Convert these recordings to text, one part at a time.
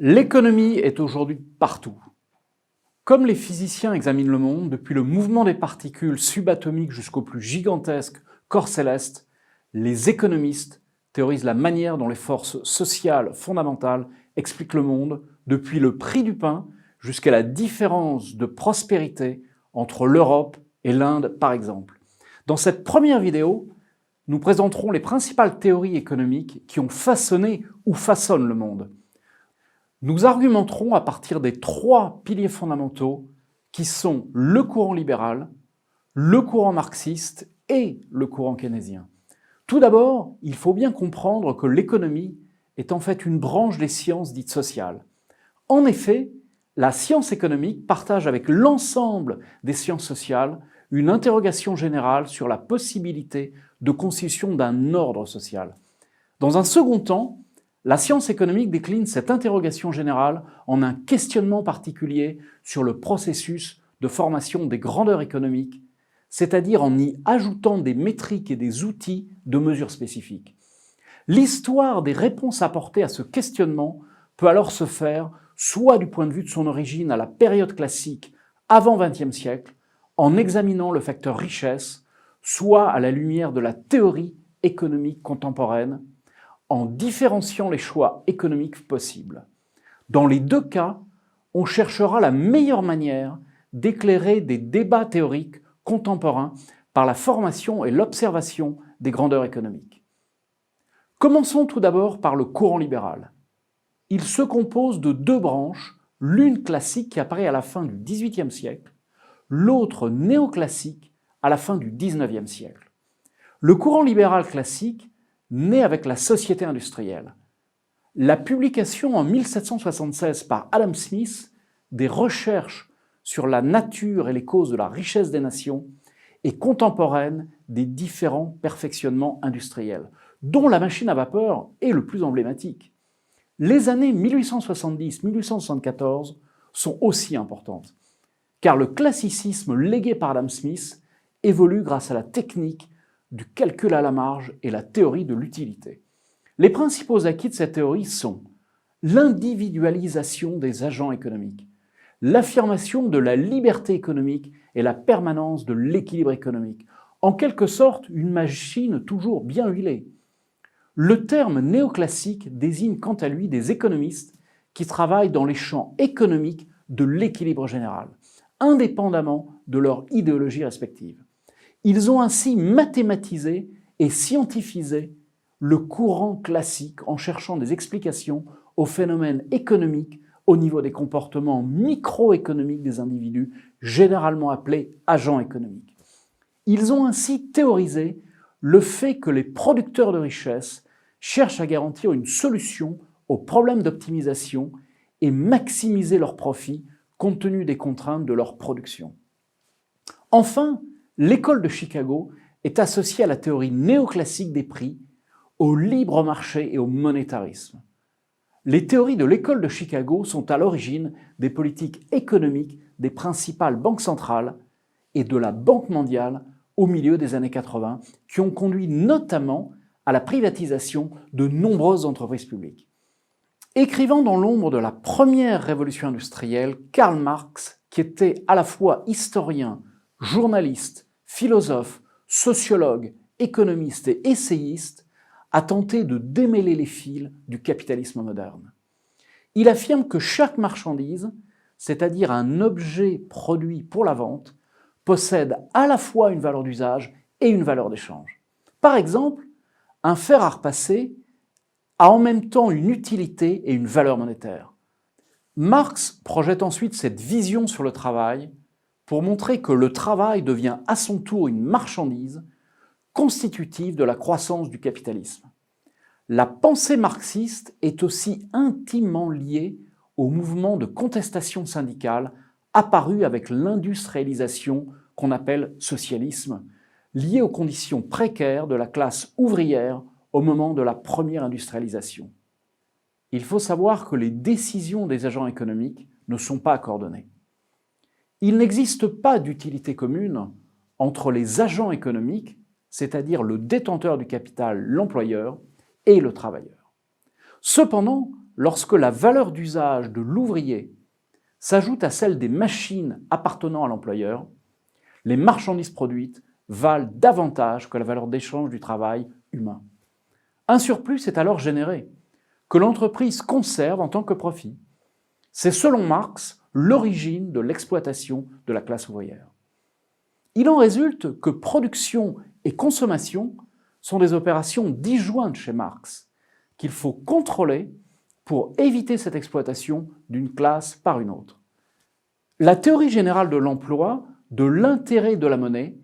L'économie est aujourd'hui partout. Comme les physiciens examinent le monde, depuis le mouvement des particules subatomiques jusqu'au plus gigantesque corps céleste, les économistes théorisent la manière dont les forces sociales fondamentales expliquent le monde, depuis le prix du pain jusqu'à la différence de prospérité entre l'Europe et l'Inde, par exemple. Dans cette première vidéo, nous présenterons les principales théories économiques qui ont façonné ou façonnent le monde. Nous argumenterons à partir des trois piliers fondamentaux qui sont le courant libéral, le courant marxiste et le courant keynésien. Tout d'abord, il faut bien comprendre que l'économie est en fait une branche des sciences dites sociales. En effet, la science économique partage avec l'ensemble des sciences sociales une interrogation générale sur la possibilité de constitution d'un ordre social. Dans un second temps, la science économique décline cette interrogation générale en un questionnement particulier sur le processus de formation des grandeurs économiques, c'est-à-dire en y ajoutant des métriques et des outils de mesure spécifiques. L'histoire des réponses apportées à ce questionnement peut alors se faire soit du point de vue de son origine à la période classique avant XXe siècle, en examinant le facteur richesse, soit à la lumière de la théorie économique contemporaine, en différenciant les choix économiques possibles. Dans les deux cas, on cherchera la meilleure manière d'éclairer des débats théoriques contemporains par la formation et l'observation des grandeurs économiques. Commençons tout d'abord par le courant libéral. Il se compose de deux branches, l'une classique qui apparaît à la fin du XVIIIe siècle, l'autre néoclassique à la fin du XIXe siècle. Le courant libéral classique naît avec la société industrielle. La publication en 1776 par Adam Smith des recherches sur la nature et les causes de la richesse des nations est contemporaine des différents perfectionnements industriels, dont la machine à vapeur est le plus emblématique. Les années 1870-1874 sont aussi importantes, car le classicisme légué par Adam Smith évolue grâce à la technique du calcul à la marge et la théorie de l'utilité. Les principaux acquis de cette théorie sont l'individualisation des agents économiques, l'affirmation de la liberté économique et la permanence de l'équilibre économique, en quelque sorte une machine toujours bien huilée. Le terme néoclassique désigne quant à lui des économistes qui travaillent dans les champs économiques de l'équilibre général, indépendamment de leur idéologie respective. Ils ont ainsi mathématisé et scientifisé le courant classique en cherchant des explications aux phénomènes économiques au niveau des comportements microéconomiques des individus, généralement appelés agents économiques. Ils ont ainsi théorisé le fait que les producteurs de richesse cherchent à garantir une solution aux problèmes d'optimisation et maximiser leurs profits compte tenu des contraintes de leur production. Enfin, l'école de Chicago est associée à la théorie néoclassique des prix, au libre marché et au monétarisme. Les théories de l'école de Chicago sont à l'origine des politiques économiques des principales banques centrales et de la Banque mondiale au milieu des années 80, qui ont conduit notamment à la privatisation de nombreuses entreprises publiques. Écrivant dans l'ombre de la première révolution industrielle, Karl Marx, qui était à la fois historien, journaliste, philosophe, sociologue, économiste et essayiste, a tenté de démêler les fils du capitalisme moderne. Il affirme que chaque marchandise, c'est-à-dire un objet produit pour la vente, possède à la fois une valeur d'usage et une valeur d'échange. Par exemple, un fer à repasser a en même temps une utilité et une valeur monétaire. Marx projette ensuite cette vision sur le travail pour montrer que le travail devient à son tour une marchandise constitutive de la croissance du capitalisme. La pensée marxiste est aussi intimement liée au mouvement de contestation syndicale apparu avec l'industrialisation qu'on appelle socialisme, lié aux conditions précaires de la classe ouvrière au moment de la première industrialisation. Il faut savoir que les décisions des agents économiques ne sont pas coordonnées. Il n'existe pas d'utilité commune entre les agents économiques, c'est-à-dire le détenteur du capital, l'employeur, et le travailleur. Cependant, lorsque la valeur d'usage de l'ouvrier s'ajoute à celle des machines appartenant à l'employeur, les marchandises produites valent davantage que la valeur d'échange du travail humain. Un surplus est alors généré, que l'entreprise conserve en tant que profit. C'est selon Marx l'origine de l'exploitation de la classe ouvrière. Il en résulte que production et consommation sont des opérations disjointes chez Marx, qu'il faut contrôler pour éviter cette exploitation d'une classe par une autre. La théorie générale de l'emploi, de l'intérêt de la monnaie,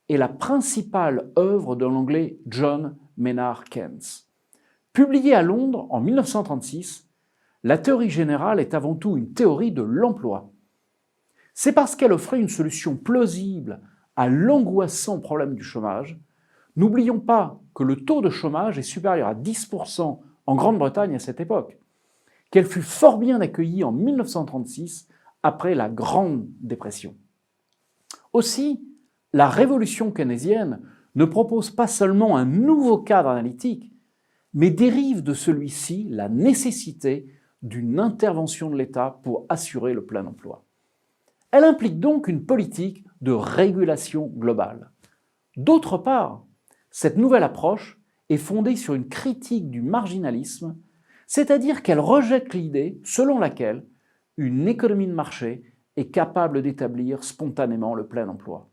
est la principale œuvre de l'anglais John Maynard Keynes. Publiée à Londres en 1936, la théorie générale est avant tout une théorie de l'emploi. C'est parce qu'elle offrait une solution plausible à l'angoissant problème du chômage. N'oublions pas que le taux de chômage est supérieur à 10% en Grande-Bretagne à cette époque, qu'elle fut fort bien accueillie en 1936 après la Grande Dépression. Aussi, la révolution keynésienne ne propose pas seulement un nouveau cadre analytique, mais dérive de celui-ci la nécessité d'une intervention de l'État pour assurer le plein emploi. Elle implique donc une politique de régulation globale. D'autre part, cette nouvelle approche est fondée sur une critique du marginalisme, c'est-à-dire qu'elle rejette l'idée selon laquelle une économie de marché est capable d'établir spontanément le plein emploi.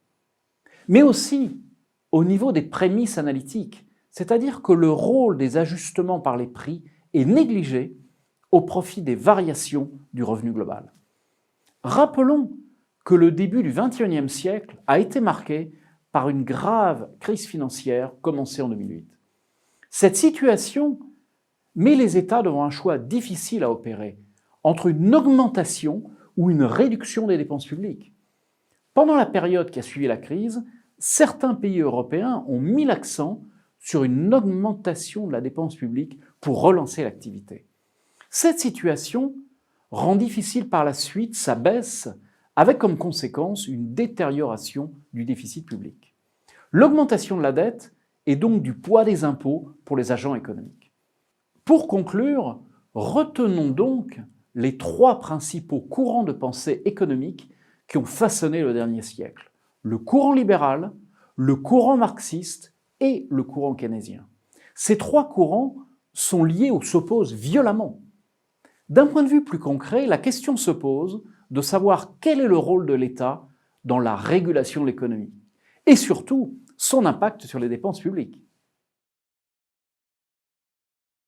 Mais aussi au niveau des prémices analytiques, c'est-à-dire que le rôle des ajustements par les prix est négligé au profit des variations du revenu global. Rappelons que le début du XXIe siècle a été marqué par une grave crise financière commencée en 2008. Cette situation met les États devant un choix difficile à opérer entre une augmentation ou une réduction des dépenses publiques. Pendant la période qui a suivi la crise, certains pays européens ont mis l'accent sur une augmentation de la dépense publique pour relancer l'activité. Cette situation rend difficile par la suite sa baisse, avec comme conséquence une détérioration du déficit public. L'augmentation de la dette est donc du poids des impôts pour les agents économiques. Pour conclure, retenons donc les trois principaux courants de pensée économique qui ont façonné le dernier siècle: le courant libéral, le courant marxiste et le courant keynésien. Ces trois courants sont liés ou s'opposent violemment. D'un point de vue plus concret, la question se pose de savoir quel est le rôle de l'État dans la régulation de l'économie et surtout son impact sur les dépenses publiques.